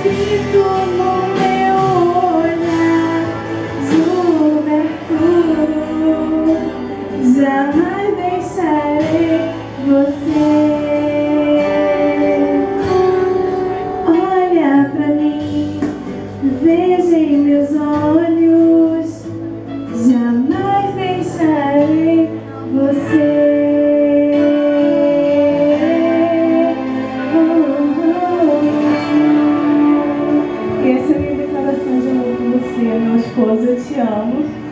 escrito no meu olhar, Gilberto, jamais deixarei você. Olha pra mim, veja em meus olhos, jamais deixarei você. E essa é a minha declaração de amor com você, meu esposo, eu te amo.